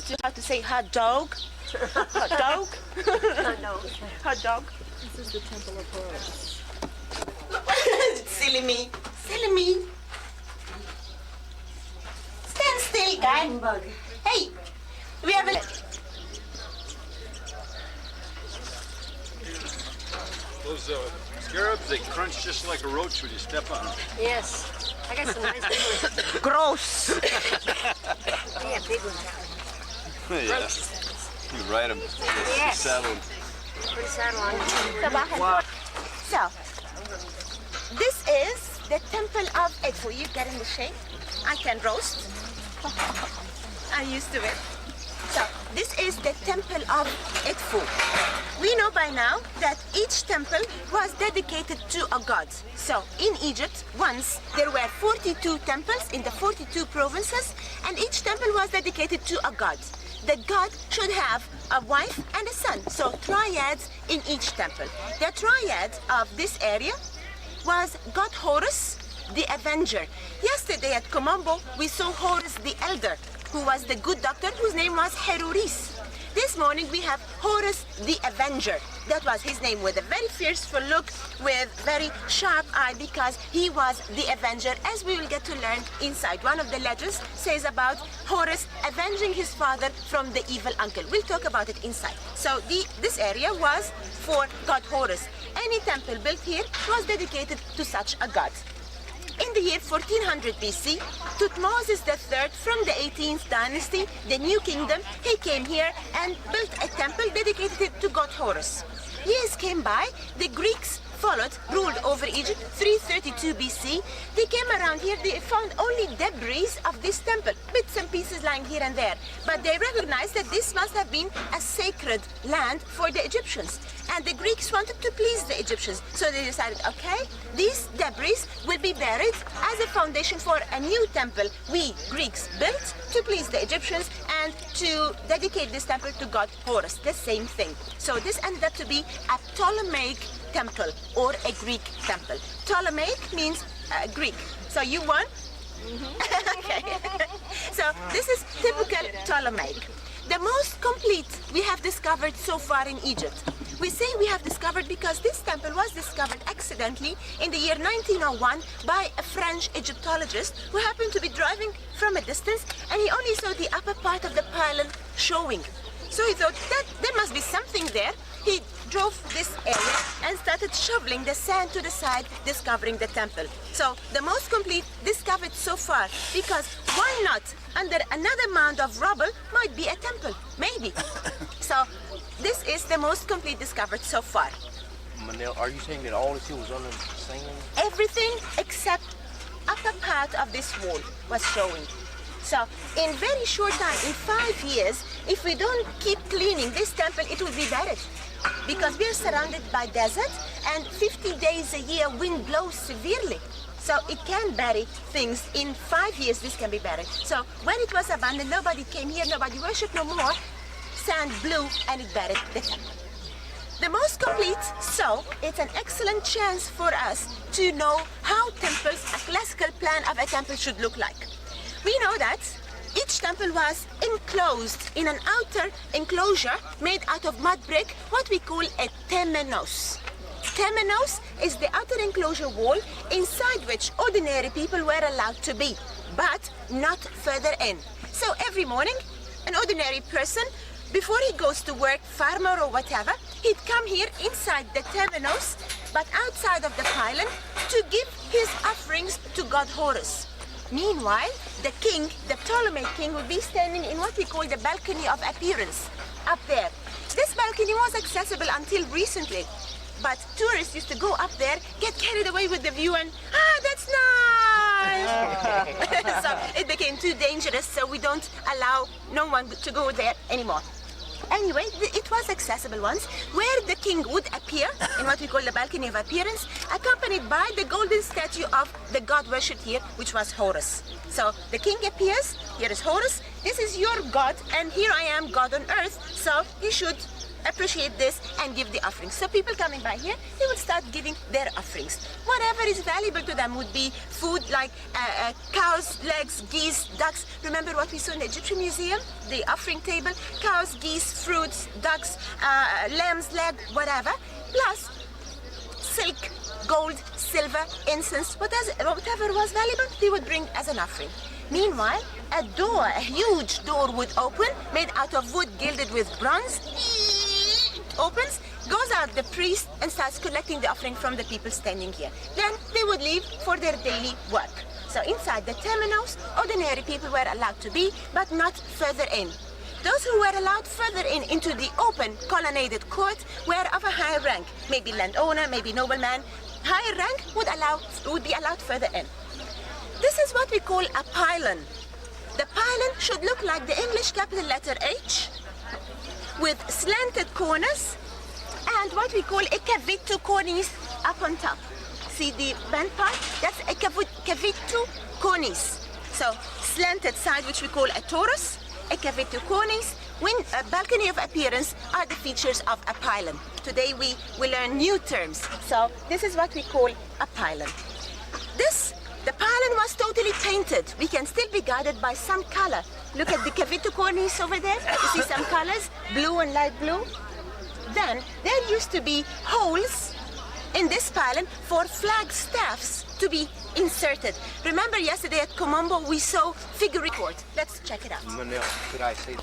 to how to say hot dog. Hot dog. Hot dog. This is the Temple of Horus. Silly me. Silly me. Stand still, guy. Bug. Hey, we have a... Those scarabs, they crunch just like a roach when you step on them. Yes. I got some nice big ones. Gross. Yeah, big ones. Yeah. You ride them. Yes. Saddle 'em. Put a saddle on. So, this is the Temple of Edfu. You get in the shape. I can roast. I'm used to it. So, this is the Temple of Edfu. We know by now that each temple was dedicated to a god. So, in Egypt, once there were 42 temples in the 42 provinces, and each temple was dedicated to a god. The god should have a wife and a son, so triads in each temple. The triad of this area was God Horus, the Avenger. Yesterday at Komombo, we saw Horus the Elder, who was the good doctor whose name was Heruris. This morning we have Horus the Avenger. That was his name, with a very fearful look, with very sharp eye, because he was the Avenger, as we will get to learn inside. One of the legends says about Horus avenging his father from the evil uncle. We'll talk about it inside. So this area was for God Horus. Any temple built here was dedicated to such a god. In the year 1400 BC, Thutmose III from the 18th dynasty, the new kingdom, he came here and built a temple dedicated to God Horus. Years came by, the Greeks followed, ruled over Egypt, 332 BC. They came around here, they found only debris of this temple, bits and pieces lying here and there. But they recognized that this must have been a sacred land for the Egyptians. And the Greeks wanted to please the Egyptians. So they decided, okay, these debris will be buried as a foundation for a new temple we Greeks built to please the Egyptians and to dedicate this temple to God Horus, the same thing. So this ended up to be a Ptolemaic temple or a Greek temple. Ptolemaic means Greek. So you won? Okay. So this is typical Ptolemaic. The most complete we have discovered so far in Egypt. We say we have discovered because this temple was discovered accidentally in the year 1901 by a French Egyptologist who happened to be driving from a distance, and he only saw the upper part of the pylon showing. So he thought that there must be something there. He drove this area and started shoveling the sand to the side, discovering the temple. So the most complete discovered so far, because why not? Under another mound of rubble might be a temple, maybe. So this is the most complete discovered so far. Manel, are you saying that all this here was under sand? Everything except upper part of this wall was showing. So in very short time, in 5 years, if we don't keep cleaning this temple, it will be buried. Because we are surrounded by desert, and 50 days a year wind blows severely. So it can bury things. In 5 years this can be buried. So when it was abandoned, nobody came here, nobody worshipped no more. Sand blew and it buried the temple. The most complete, so it's an excellent chance for us to know how temples, a classical plan of a temple should look like. We know that each temple was enclosed in an outer enclosure made out of mud brick, what we call a temenos. Temenos is the outer enclosure wall inside which ordinary people were allowed to be, but not further in. So every morning, an ordinary person, before he goes to work, farmer or whatever, he'd come here inside the temenos, but outside of the pylon, to give his offerings to God Horus. Meanwhile, the king, the Ptolemaic king, would be standing in what we call the balcony of appearance, up there. This balcony was accessible until recently, but tourists used to go up there, get carried away with the view, and, that's nice! So it became too dangerous, so we don't allow no one to go there anymore. Anyway, it was accessible once, where the king would appear in what we call the balcony of appearance, accompanied by the golden statue of the god worshipped here, which was Horus. So the king appears, here is Horus, this is your god, and here I am, God on earth, so he should appreciate this and give the offerings. So people coming by here, they would start giving their offerings. Whatever is valuable to them would be food like cows, legs, geese, ducks. Remember what we saw in the Egyptian Museum? The offering table, cows, geese, fruits, ducks, lamb's leg, whatever. Plus silk, gold, silver, incense, whatever was valuable, they would bring as an offering. Meanwhile, a huge door would open, made out of wood gilded with bronze, opens, goes out the priest and starts collecting the offering from the people standing here. Then they would leave for their daily work. So inside the temenos, ordinary people were allowed to be, but not further in. Those who were allowed further in into the open colonnaded court were of a higher rank, maybe landowner, maybe nobleman. Higher rank would be allowed further in. This is what we call a pylon. The pylon should look like the English capital letter H with slanted corners and what we call a cavito cornice up on top. See the bent part? That's a cavito cornice. So slanted side, which we call a torus, a cavito cornice, a balcony of appearance are the features of a pylon. Today we learn new terms. So this is what we call a pylon. The pylon was totally painted. We can still be guided by some color. Look at the cavito cornice over there. You see some colors, blue and light blue. Then there used to be holes in this pylon for flag staffs to be inserted. Remember yesterday at Komombo we saw figurine court. Let's check it out. Manel, could I say?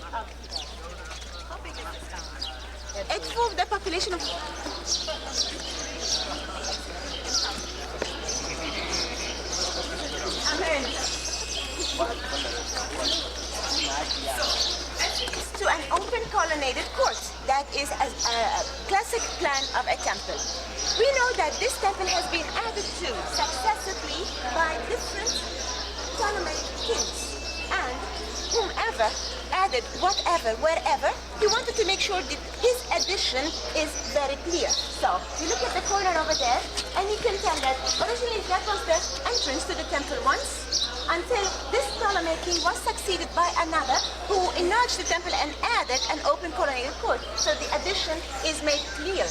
It's for the population of... Amen. To an open colonnaded court. That is a classic plan of a temple. We know that this temple has been added to successively by different Ptolemaic kings. And whomever added whatever, wherever, he wanted to make sure that his addition is very clear. So, you look at the corner over there, and you can tell that originally that was the entrance to the temple once, until this Ptolemaic king was succeeded by another who enlarged the temple and added an open colonnaded court. So the addition is made clear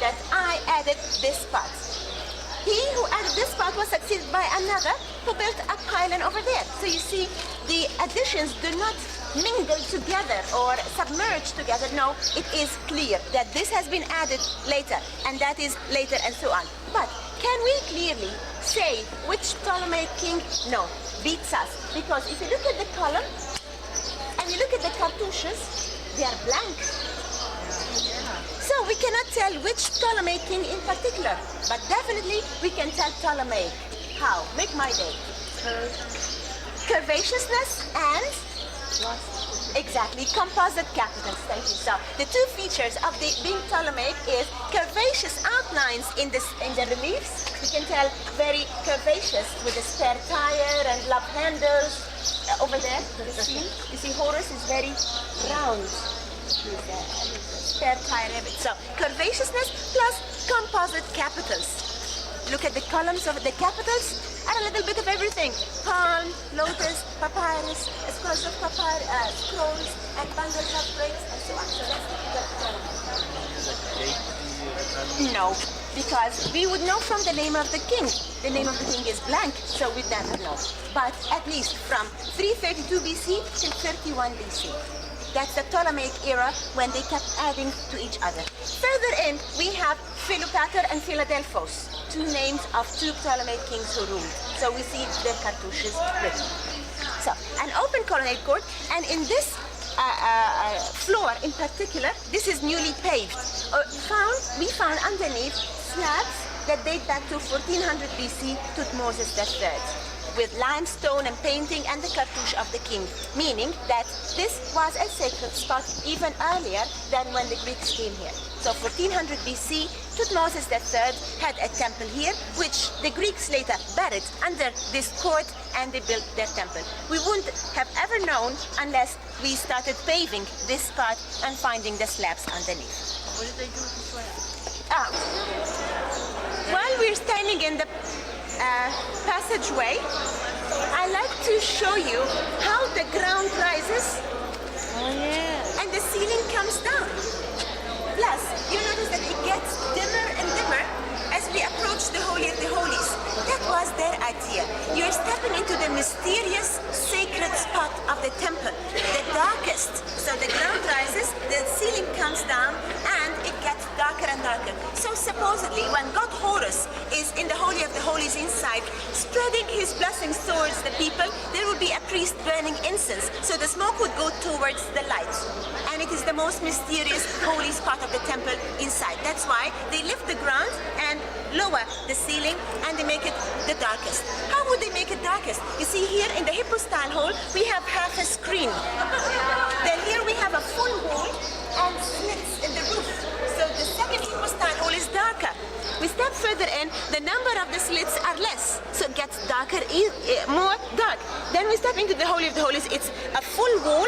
that I added this part. He who added this part was succeeded by another who built a pylon over there. So you see, the additions do not mingle together or submerge together. No, it is clear that this has been added later and that is later and so on. But can we clearly say which Ptolemaic king? No, beats us. Because if you look at the column and you look at the cartouches, they are blank. So we cannot tell which Ptolemaic king in particular, but definitely we can tell Ptolemaic. How? Make my day. Curvaceousness and exactly composite capitals. Thank you. So the two features of the being Ptolemaic is curvaceous outlines in the reliefs. We can tell very curvaceous with the spare tire and love handles over there. You see Horus is very round. Spare tire habit. So curvaceousness plus composite capitals. Look at the columns of the capitals and a little bit of everything. Palm, lotus, papyrus, scrolls of papyrus, scrolls and bundles of bricks and so on. So that's the No, because we would know from the name of the king. The name of the king is blank, so we'd never know. But at least from 332 BC till 31 BC. That's the Ptolemaic era when they kept adding to each other. Further in, we have Philopator and Philadelphos, two names of two Ptolemaic kings who ruled. So we see their cartouches written. So, an open colonnade court, and in this floor in particular, this is newly paved. We found underneath slabs that date back to 1400 BC, Thutmose III. With limestone and painting and the cartouche of the king, meaning that this was a sacred spot even earlier than when the Greeks came here. So 1400 BC, Thutmose III had a temple here, which the Greeks later buried under this court and they built their temple. We wouldn't have ever known unless we started paving this part and finding the slabs underneath. What did they do with the slab? While we're standing in the passageway, I like to show you how the ground rises Oh yeah. and the ceiling comes down. Plus, Plus, you notice that it gets dimmer and dimmer as we approach the Holy of the Holies. That was their idea. You're stepping into the mysterious, sacred spot of the temple, the darkest. So the ground rises, the ceiling comes down, and it gets darker and darker. So supposedly, when God Horus is in the Holy of the Holies inside, spreading his blessings towards the people, there would be a priest burning incense, so the smoke would go towards the light. And it is the most mysterious, holy spot of the temple inside. That's why they lift the ground and lower the ceiling, and they make it the darkest. How would they make it darkest? You see here in the hypostyle hall, we have half a screen. Then here we have a full wall and slits in the roof. So the second hypostyle hall is darker. We step further in, the number of the slits are less, so it gets darker, more dark. Then we step into the Holy of the Holies, it's a full wall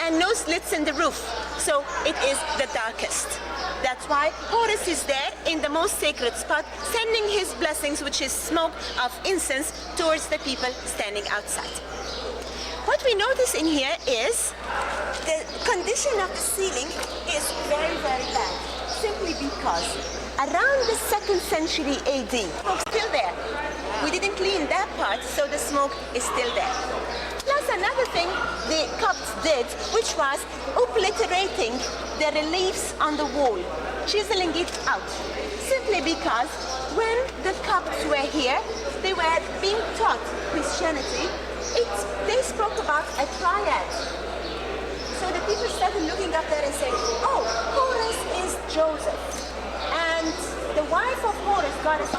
and no slits in the roof, so it is the darkest. That's why Horus is there in the most sacred spot, sending his blessings, which is smoke of incense, towards the people standing outside. What we notice in here is the condition of the ceiling is very, very bad, simply because around the 2nd century AD, smoke's still there. We didn't clean that part, so the smoke is still there. Plus another thing the Copts did, which was obliterating the reliefs on the wall, chiseling it out. Simply because when the Copts were here, they were being taught Christianity. They spoke about a triad. So the people started looking up there and saying, oh, Horus is Joseph. And the wife of Horus, goddess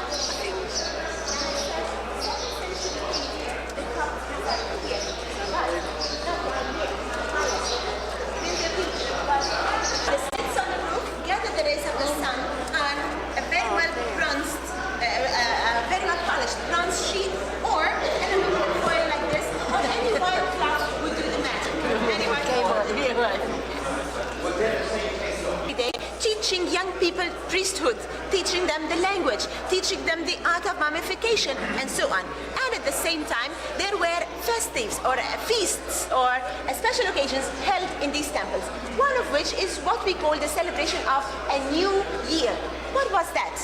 the slits on the roof gather the rays of the sun on a very well bronzed, very well polished bronze sheet, or an aluminum foil like this, or any white cloth would do the magic. Any white teaching young people priesthood, teaching them the language, teaching them the art of mummification, and so on. And at the same time, there were festives or feasts or special occasions held in these temples. One of which is what we call the celebration of a new year. What was that?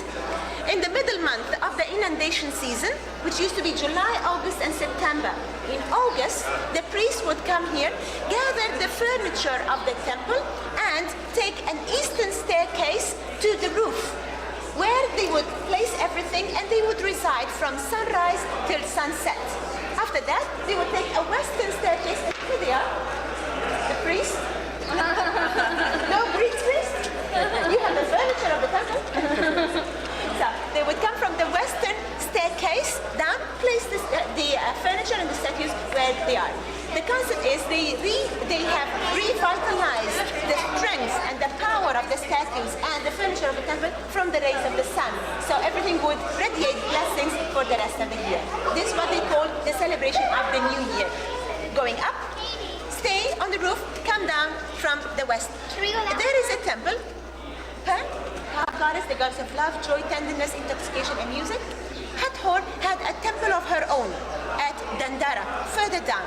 In the middle month of the inundation season, which used to be July, August, and September, in August, the priest would come here, gather the furniture of the temple, and take an eastern staircase to the roof, where they would place everything and they would reside from sunrise till sunset. After that, they would take a western staircase, and here they are, the priest. No Greek priest? You have the furniture of the temple. So they would come from the western staircase down, place the furniture and the statues where they are. The concept is they have revitalized the strength and the power of the statues and the furniture of the temple from the rays of the sun. So everything would radiate blessings for the rest of the year. This is what they call the celebration of the new year. Going up, stay on the roof, come down from the west. There is a temple. Goddess, the goddess of love, joy, tenderness, intoxication, and music. Hathor had a temple of her own at Dandara, further down.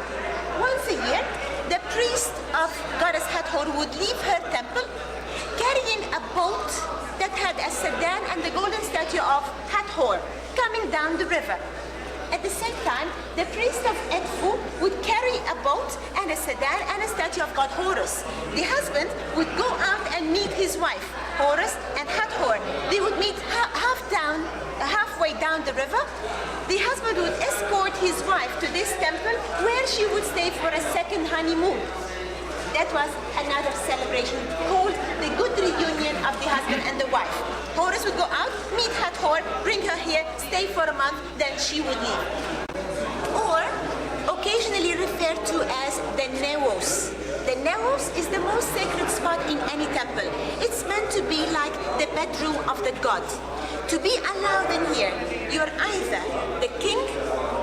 Once a year, the priest of goddess Hathor would leave her temple carrying a boat that had a sedan and the golden statue of Hathor coming down the river. At the same time, the priest of Edfu would carry a boat and a sedan and a statue of god Horus. The husband would go out and meet his wife, Horus and Hathor. They would meet halfway down the river. The husband would escort his wife to this temple where she would stay for a second honeymoon. That was another celebration called the good reunion of the husband and the wife. Horus would go out, meet Hathor, bring her here, stay for a month, then she would leave. Or occasionally referred to as the Naos. The Naos is the most sacred spot in any temple. It's meant to be like the bedroom of the god. To be allowed in here, you're either the king,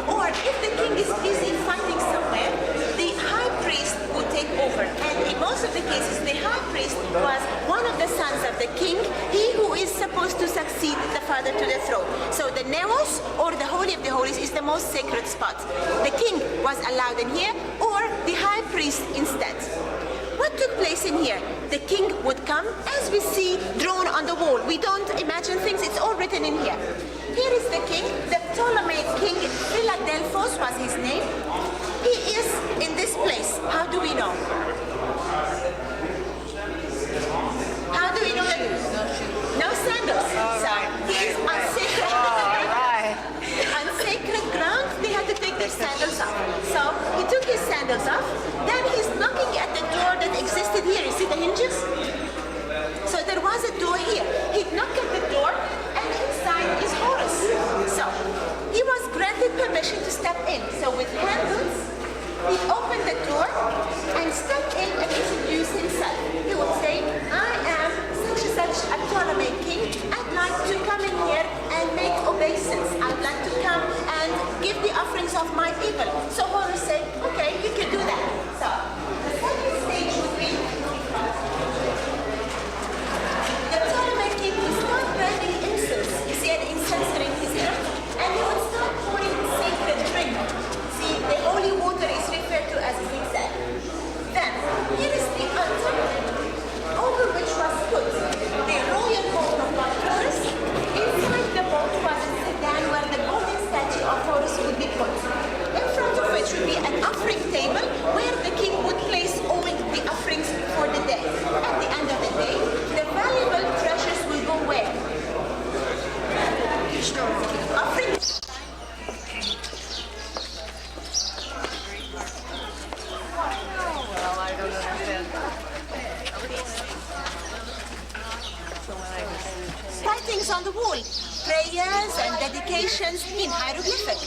or if the king is busy fighting somewhere, the high priest would take over. And in most of the cases, the high priest was one of the sons of the king, he who is supposed to succeed the father to the throne. So the Naos, or the Holy of the Holies, is the most sacred spot. The king was allowed in here, or the high priest instead. what took place in here? The king would come, as we see drawn on the wall. We don't imagine things, it's all written in here. Here is the king, the Ptolemaic king, Philadelphos was his name. He is in this place. How do we know? How do we know that? No sandals. So he is on sacred, on sacred ground. They had to take their sandals off. So he took his sandals off. Then he's knocking at the door that existed here. You see the hinges? So there was a door here. He'd knock at the door, and inside is Horus. So he was granted permission to step in. So with handles, he'd open the door and step in and introduce himself. He would say, I am such and such a Ptolemaic king. I'd like to come in here and make obeisance. I'd like to come and give the offerings of my people. So Horus said, okay, you can do that. So the second stage would be the Ptolemaic king would start burning incense. You see an incense ring is here? And he would start pouring sacred drink. See, the holy water is referred to as zigzag. Then, here is the altar over which was put the royal boat of Horus. Inside the boat was a sedan where the golden statue of Horus would be put. In front of which would be an offering table where the king would place all the offerings for the day. At the end of the day, the valuable treasures will go where? Offering. Well, I don't understand. Writings on the wall, prayers and dedications in hieroglyphic.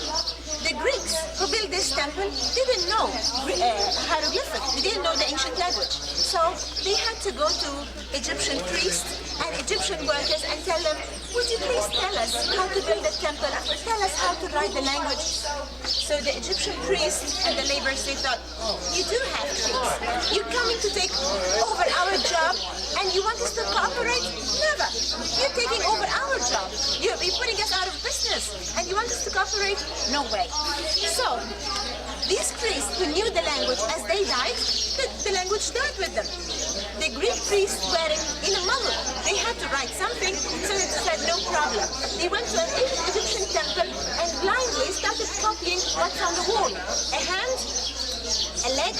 The Greeks who built this temple didn't know hieroglyphic. They didn't know the ancient language. So they had to go to Egyptian priests and Egyptian workers and tell them, would you please tell us how to build a temple? Tell us how to write the language. So the Egyptian priests and the laborers, they thought, you do have Greeks. You're coming to take over our job and you want us to cooperate? Never. You're taking over our job. You're putting us out of business and you want us to cooperate? No way. So these priests who knew the language as they died, the language died with them. The Greek priests were in a muddle. They had to write something, so they said no problem. They went to an Egyptian temple and blindly started copying what's on the wall. A hand, a leg,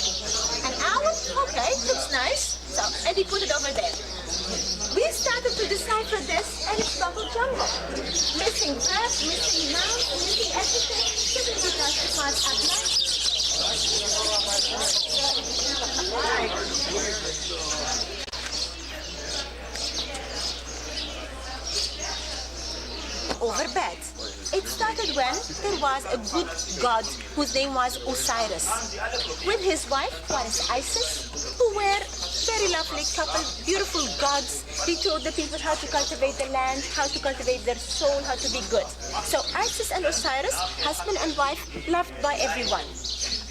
an owl, okay, looks nice. So, and he put it over there. We started to decipher this and it's double jumble. Missing breath, missing mouth, missing everything. Simply because the parts are blank. Over bed. It started when there was a good god whose name was Osiris, with his wife, Goddess Isis, who were very lovely couple, beautiful gods. They told the people how to cultivate the land, how to cultivate their soul, how to be good. So Isis and Osiris, husband and wife, loved by everyone.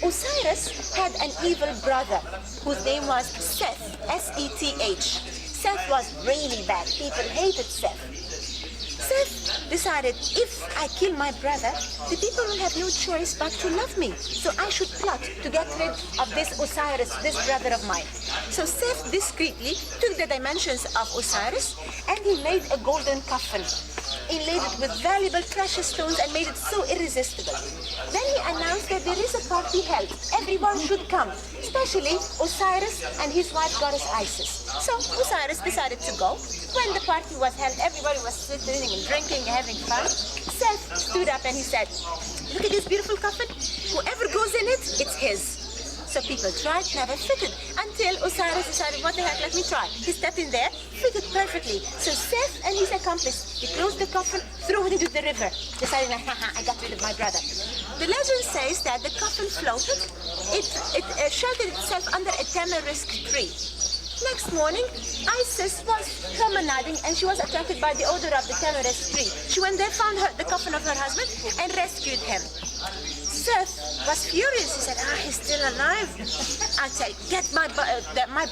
Osiris had an evil brother whose name was Seth, S-E-T-H. Seth was really bad. People hated Seth. Seth decided, if I kill my brother, the people will have no choice but to love me. So I should plot to get rid of this Osiris, this brother of mine. So Seth discreetly took the dimensions of Osiris and he made a golden coffin. He laid it with valuable precious stones and made it so irresistible. Then he announced that there is a party held. Everyone should come, especially Osiris and his wife Goddess Isis. So Osiris decided to go. When the party was held, everybody was sitting and drinking and having fun. Seth stood up and he said, look at this beautiful coffin. Whoever goes in it, it's his. So people tried, never fitted, until Osiris decided, what the heck, let me try. He stepped in there, fitted perfectly. So Seth and his accomplice, they closed the coffin, threw it into the river, deciding, I got rid of my brother. The legend says that the coffin floated, it sheltered itself under a tamarisk tree. Next morning, Isis was promenading and she was attracted by the odor of the tamarisk tree. She went there, found the coffin of her husband and rescued him. Seth was furious. He said, he's still alive. I said, get my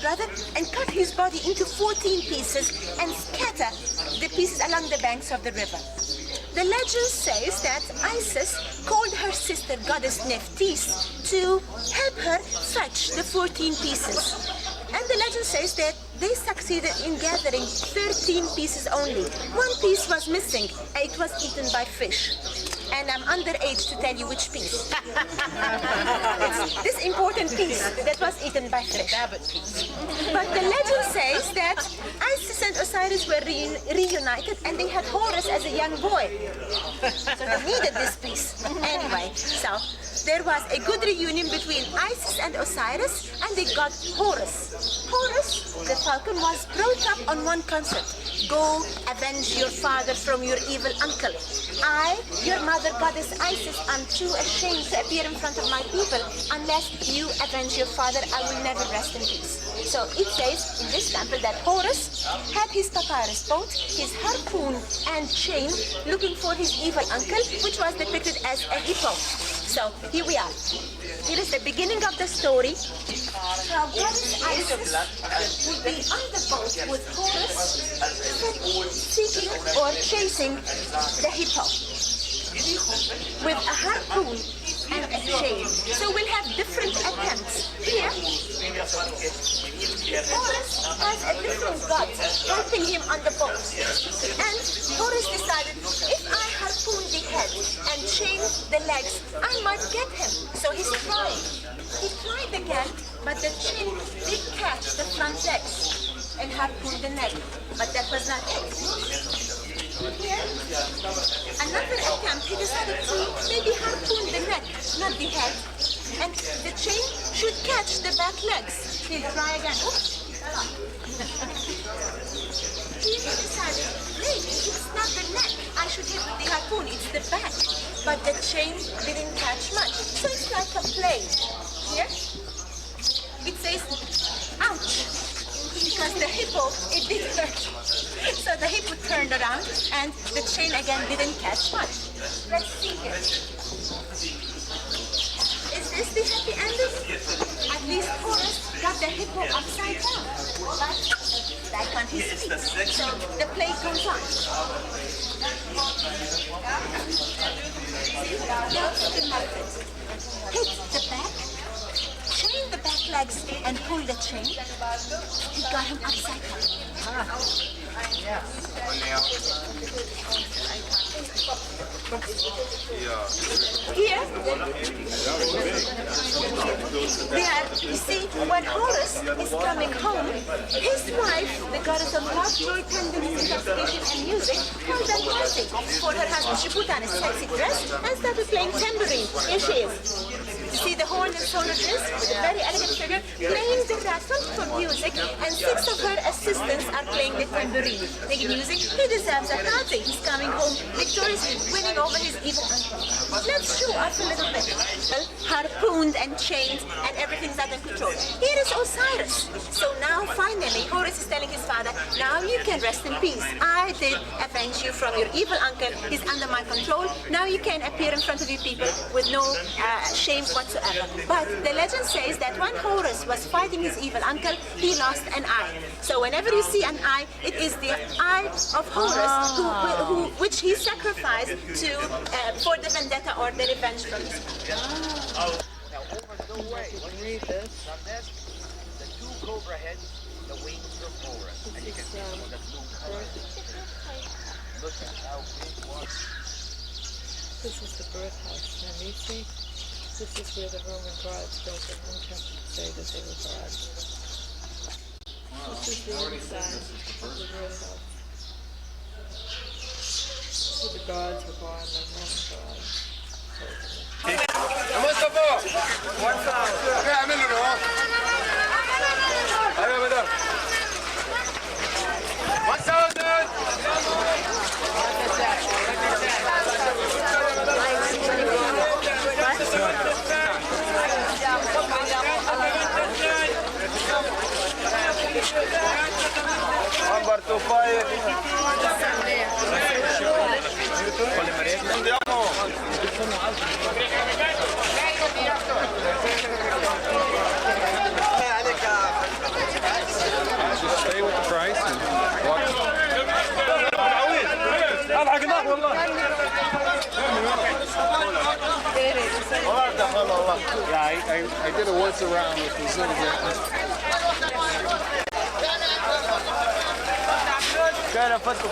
brother and cut his body into 14 pieces and scatter the pieces along the banks of the river. The legend says that Isis called her sister goddess Nephthys to help her fetch the 14 pieces. And And the legend says that they succeeded in gathering 13 pieces only. One piece was missing. It was eaten by fish. And I'm underage to tell you which piece. It's this important piece that was eaten by fish. But the legend says that Isis and Osiris were reunited and they had Horus as a young boy. So they needed this piece. Anyway, so there was a good reunion between Isis and Osiris and they got Horus. Horus, the falcon, was brought up on one concept. Go avenge your father from your evil uncle. I, your mother goddess Isis, am too ashamed to appear in front of my people. Unless you avenge your father, I will never rest in peace. So it says in this temple that Horus had his papyrus boat, his harpoon and chain, looking for his evil uncle, which was depicted as a hippo. So here we are. Here is the beginning of the story. So goddess Isis would be on the boat with Horus seeking or chasing the hippo with a harpoon and a chain. So we'll have different attempts. Here, Horus has a different god helping him on the boat. And Horus decided, if I harpoon the head and chain the legs, I might get him. So he's trying. He tried again, but the chain did catch the front legs and harpoon the neck. But that was not it. Here, another attempt, he decided to maybe harpoon the neck, not the head, and the chain should catch the back legs. He'll try again. Oops. He decided, maybe it's not the neck I should hit with the harpoon, it's the back. But the chain didn't catch much, so it's like a play. Here, it says, ouch. Because the hippo, it did hurt. So the hippo turned around and the chain again didn't catch much. Let's see here. Is this the happy ending? At least Horus got the hippo upside down. But back on his feet. So the play goes on. Hit the back. Chain the back legs and pull the chain. He got him upside down. Here, you see, when Horus is coming home, his wife, the goddess of love, joy, tenderness, intoxication, and music, held a party for her husband. She put on a sexy dress and started playing tambourine. Here she is. You see the horn and solar dress with a very elegant figure playing the rattle for music, and 6 of her assistants are playing the tambourine. Making music, he deserves a party. He's coming home victoriously, winning over his evil uncle. Let's show off a little bit. Harpooned and chained, and everything's under control. Here is Osiris. So now, finally, Horus is telling his father, now you can rest in peace. I did avenge you from your evil uncle. He's under my control. Now you can appear in front of you people with no shame whatsoever. But the legend says that when Horus was fighting his evil uncle, he lost an eye. So whenever you see an eye, it is the eye of Horus, which he sacrificed to for the vendetta or the revenge from his father. Now over the way, when you read this, from this, the 2 cobra heads, the wings of Horus. And you can see some of the 2 cobra heads. Look at how big one. This is the birthhouse. Now you see, this is where the Roman gods built their own temple to say that they were gods. This is the inside of the birthhouse. See the gods were born, the Roman gods. Just stay with the price and watch. Yeah, I did a once around with the Zimmer. كان فتو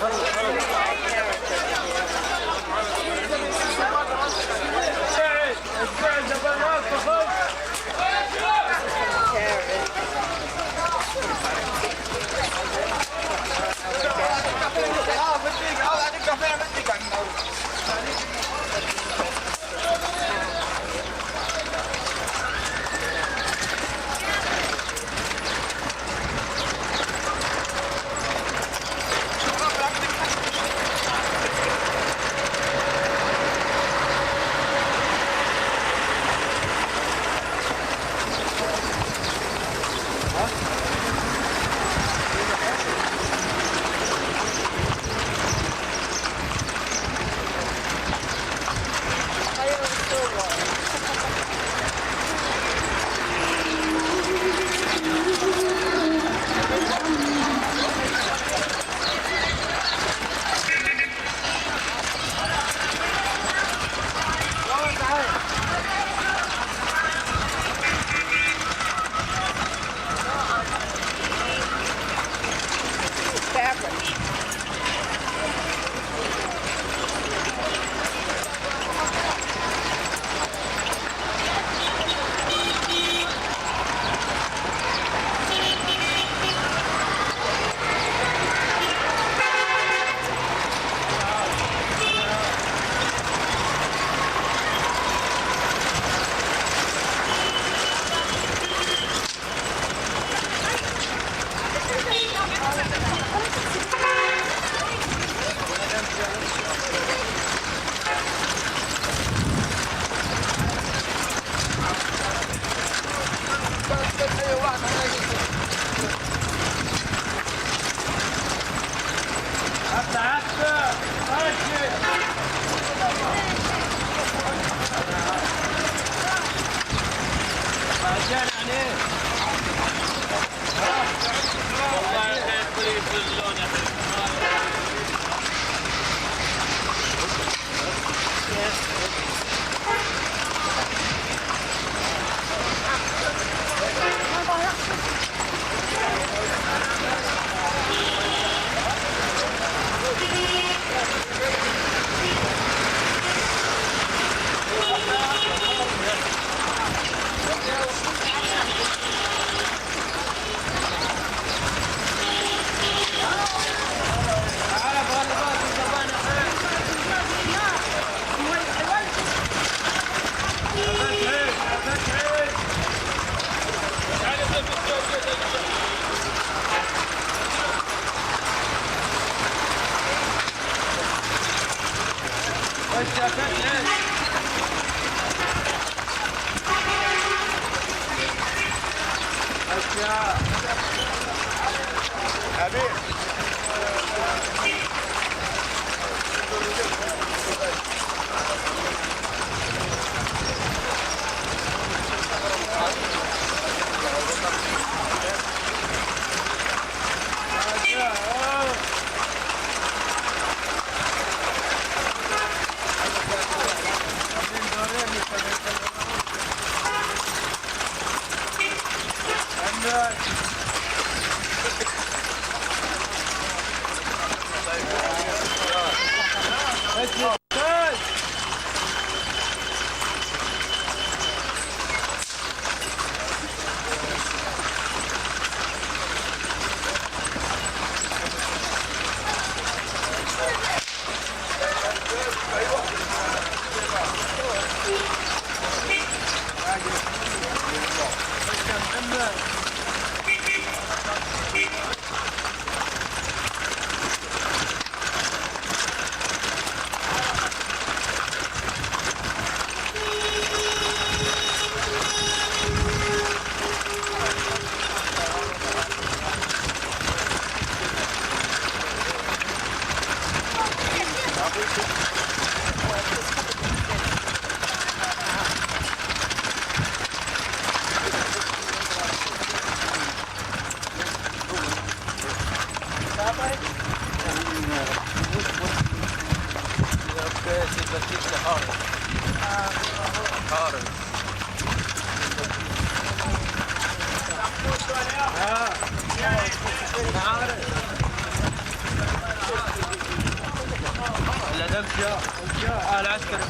One classic feature,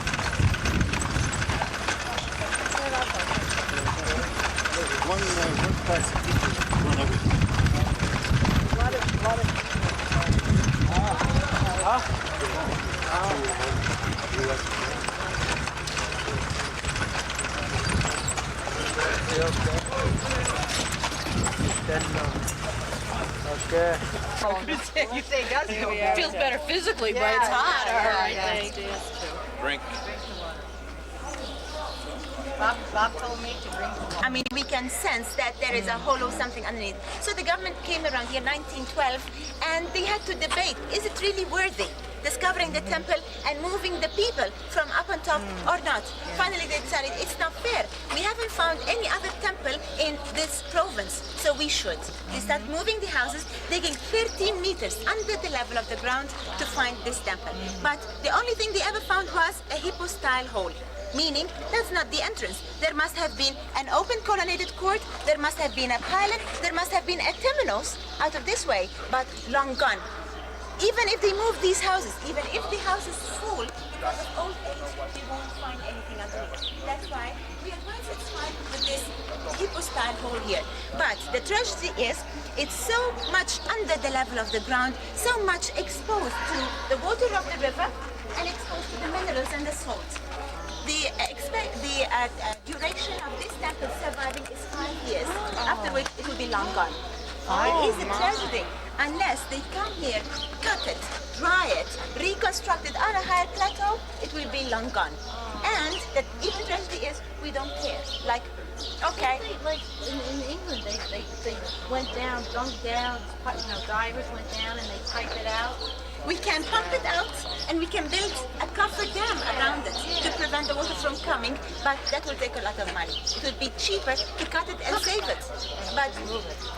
one of it. Feels better physically, but it's hot. I think. Drink. Bob told me to drink. I mean, we can sense that there is a hollow something underneath. So the government came around here 1912 and they had to debate, is it really worthy discovering the temple and moving the people from up on top or not? Finally they decided it's not fair. We haven't found any other temple in this province, so we should. They start moving the houses, digging 13 meters under the level of the ground to find this temple. But the only thing they ever found was a hippo-style hole. Meaning, that's not the entrance. There must have been an open colonnaded court, there must have been a pylon, there must have been a temenos out of this way, but long gone. Even if they move these houses, even if the house is full, because of old age, we won't find anything underneath. That's why we are quite satisfied with this hippo-style hole here. But the tragedy is, it's so much under the level of the ground, so much exposed to the water of the river, and exposed to the minerals and the salt. The duration of this temple surviving is 5 years, after which it will be long gone. It is a tragedy. Unless they come here, cut it, dry it, reconstruct it on a higher plateau, it will be long gone. And the even tragedy is we don't care. Like, okay. Like in England, they went down, dug down, divers went down and they piped it out. We can pump it out and we can build a cover dam around it to prevent the water from coming, but that will take a lot of money. It would be cheaper to cut it and save it.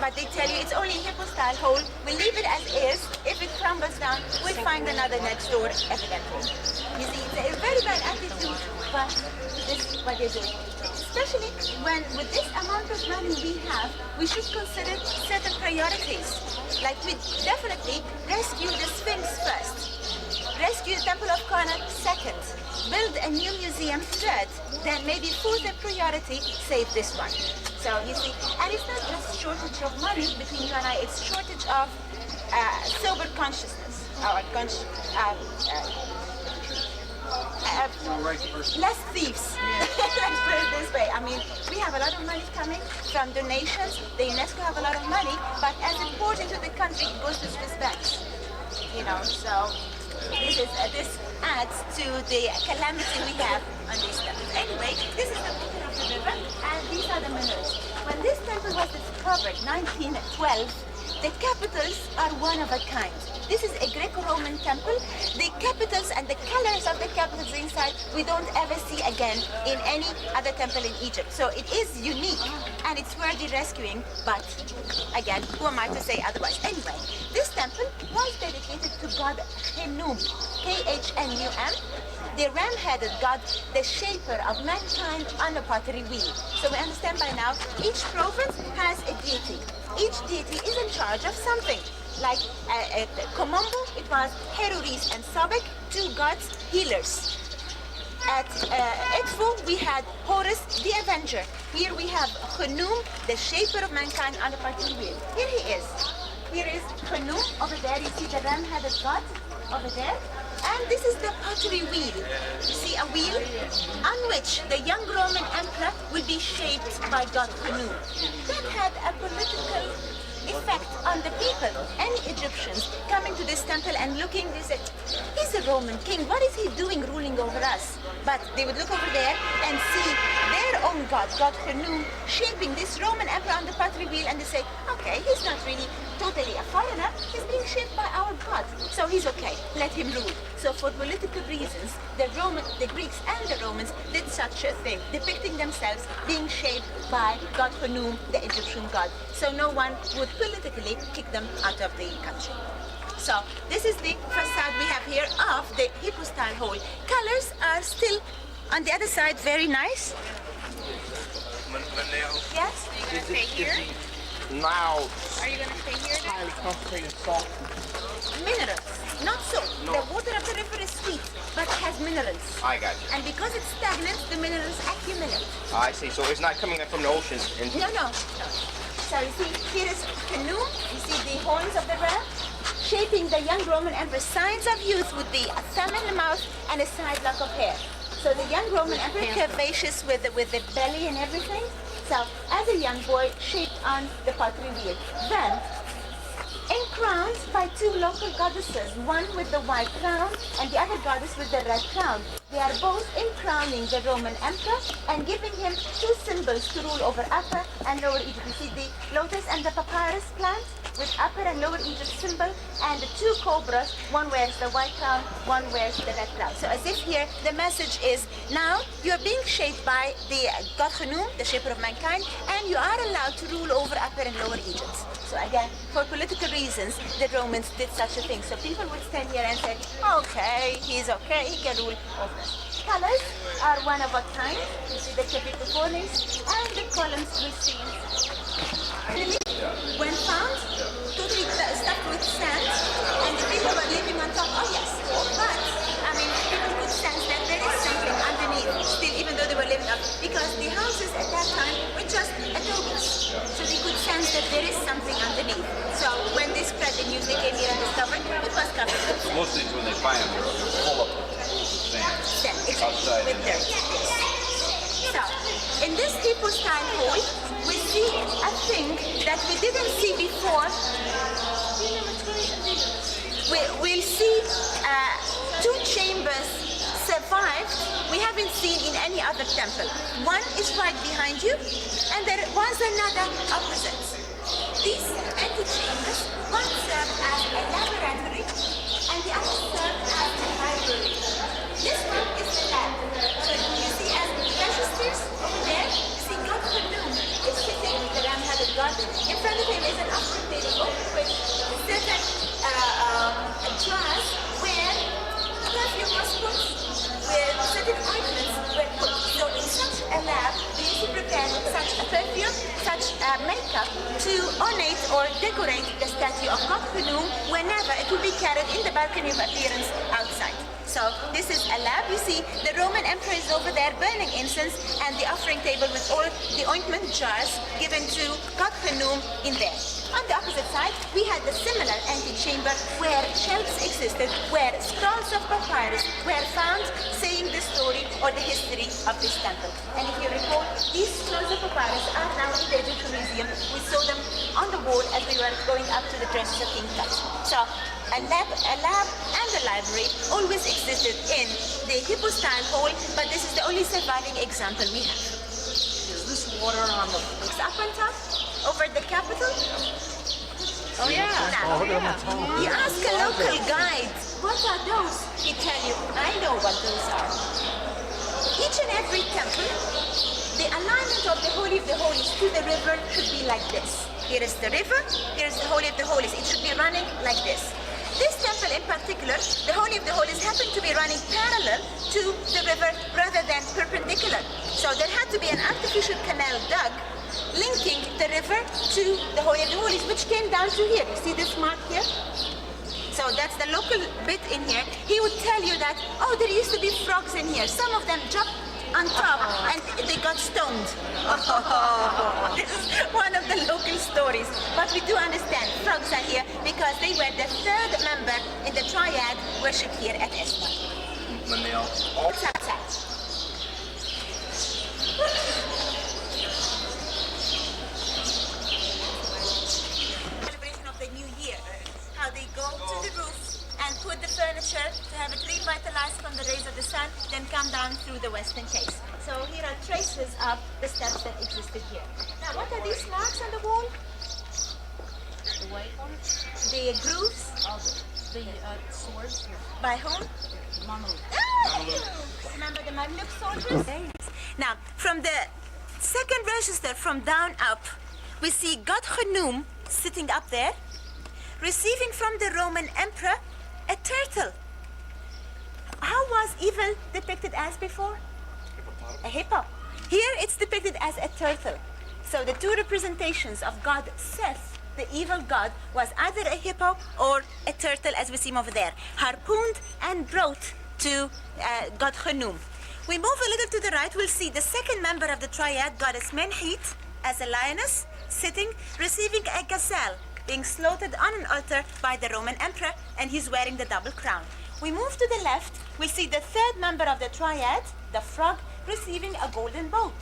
But they tell you it's only a hippo-style hole. We'll leave it as is. If it crumbles down, we'll find another next door, evidently. You see, it's a very bad attitude, but this is what they're doing. Especially when with this amount of money we have, we should consider certain priorities. Like we definitely rescue the Sphinx first, rescue the Temple of Karnak second, build a new museum third, then maybe fourth and priority, save this one. So you see, and it's not just shortage of money between you and I, it's shortage of sober consciousness, or less thieves. Let's put it this way. I mean, we have a lot of money coming from donations. The UNESCO have a lot of money, but as it pours into the country, it goes to Swiss banks. You know, so this adds to the calamity we have on these temples. Anyway, this is the picture of the river, and these are the minerals. When this temple was discovered, 1912, the capitals are one of a kind. This is a Greco-Roman temple. The capitals and the colors of the capitals inside we don't ever see again in any other temple in Egypt. So it is unique and it's worthy rescuing, but again, who am I to say otherwise? Anyway, this temple was dedicated to god Khnum, K-H-N-U-M, the ram-headed god, the shaper of mankind on a pottery wheel. So we understand by now, each province has a deity. Each deity is in charge of something. Like at Komombo, it was Heruris and Sobek, two gods, healers. At Edfu, we had Horus, the Avenger. Here we have Khnum, the shaper of mankind on the pottery wheel. Here he is. Here is Khnum over there. You see the ram-headed god over there. And this is the pottery wheel. You see a wheel on which the young Roman emperor will be shaped by god Khnum. That had a political effect on the people. Any Egyptians coming to this temple and looking, they said, he's a Roman king, what is he doing ruling over us? But they would look over there and see their own god, god Khnum, shaping this Roman emperor on the pottery wheel, and they say, okay, he's not really totally a foreigner, he's being shaped by our god, so he's okay, let him rule. So for political reasons, the Greeks and the Romans did such a thing, depicting themselves being shaped by god Khnum, the Egyptian god. So no one would politically kick them out of the country. So this is the facade we have here of the hippo-style hole. Colors are still on the other side very nice. Yes? Are you going to stay here? Now, Are you going to stay here? highly concentrated salt. Minerals. Not so. The water of the river is sweet, but has minerals. I got you. And because it's stagnant, the minerals accumulate. I see. So it's not coming up from the ocean. No, no. So you see, here is canoe. You see the horns of the ram. Shaping the young Roman emperor. Signs of youth would be a thumb in the mouth and a side lock of hair. So the young Roman emperor, curvaceous with the belly and everything. So as a young boy, shaped on the pottery wheel. Then, encrowned by two local goddesses, one with the white crown and the other goddess with the red crown. They are both encrowning the Roman emperor and giving him two symbols to rule over Upper and Lower Egypt. You see the lotus and the papyrus plant with Upper and Lower Egypt symbol, and the two cobras, one wears the white crown, one wears the red crown. So as if here the message is, now you are being shaped by the God Khnum, the shaper of mankind, and you are allowed to rule over Upper and Lower Egypt. So again, for political reasons, the Romans did such a thing. So people would stand here and say, okay, he's okay, he can rule over us. Colors are one of a kind. You see the typical cornice and the columns we see. When found, totally stuffed with sand, and the people were living on top. Oh yes, but I mean, people could sense that there is something underneath still, even though they were living up, because the houses at that time were just adobes. So they could sense that there is something underneath. So when they spread the news, they came here and discovered it was covered with sand. Most things when they find them, they're full of sand. Sand, exactly, Outside with and dirt. So, in this Hippo-style hole, we see a thing that we didn't see before. We'll see two chambers survived we haven't seen in any other temple. One is right behind you, and there was another opposite. These antechambers, one served as a laboratory, and the other served as a library. This one is the lab. So you see as registers over there, you see God Khnum is sitting, the ram had a god. In front of him is an offering table with certain jars where perfume was put, where certain ointments were put. So in such a lab, they used to prepare such a perfume, such makeup to ornate or decorate the statue of God Khnum whenever it will be carried in the balcony of appearance outside. So this is a lab. You see the Roman emperor is over there burning incense and the offering table with all the ointment jars given to God Khnum in there. On the opposite side, we had the similar antechamber where shelves existed, where scrolls of papyrus were found saying the story or the history of this temple. And if you recall, these scrolls of papyrus are now in the Egyptian Museum. We saw them on the wall as we were going up to the Treasures of King Tut. So a lab and a library always existed in the Hippo-style hall, but this is the only surviving example we have. Is this water on the... It's up on top, over the capital. Oh yeah. Now, you ask a local guide, what are those? He tell you, I know what those are. Each and every temple, the alignment of the Holy of the Holies to the river should be like this. Here is the river, here is the Holy of the Holies. It should be running like this. This temple in particular, the Holy of the Holies, happened to be running parallel to the river rather than perpendicular. So there had to be an artificial canal dug linking the river to the Holy of the Holies, which came down to here. You see this mark here? So that's the local bit in here. He would tell you that, oh, there used to be frogs in here. Some of them jumped on top and they got stoned. This is one of the local stories. But we do understand frogs are here because they were the third member in the triad worshipped here at Espa. What's outside? Celebration of the new year. How they go to the roof and put the furniture to have it revitalized from the rays of the sun, then come down through the western case. So here are traces of the steps that existed here. Now, what are these marks on the wall? The white ones? The grooves. Oh, the swords. By whom? Mamluk. Remember the Mamluk soldiers? Now, from the second register from down up, we see God Khnum sitting up there, receiving from the Roman emperor a turtle. How was evil depicted as before? A hippo. Here it's depicted as a turtle. So the two representations of God Seth the evil god was either a hippo or a turtle, as we see him over there, harpooned and brought to god Khnum. We move a little to the right, we'll see the second member of the triad, goddess Menhit, as a lioness, sitting, receiving a gazelle, being slaughtered on an altar by the Roman emperor, and he's wearing the double crown. We move to the left, we'll see the third member of the triad, the frog, receiving a golden boat.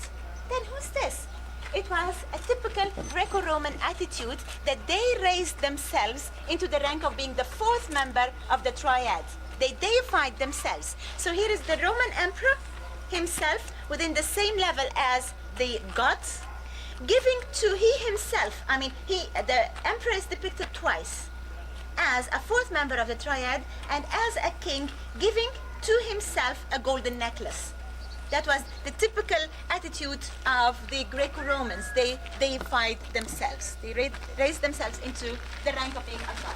Then who's this? It was a typical Greco-Roman attitude that they raised themselves into the rank of being the fourth member of the triad. They deified themselves. So here is the Roman emperor himself within the same level as the gods, giving to he himself, the emperor is depicted twice as a fourth member of the triad and as a king giving to himself a golden necklace. That was the typical attitude of the Greco-Romans. They deified themselves. They raised themselves into the rank of being a god.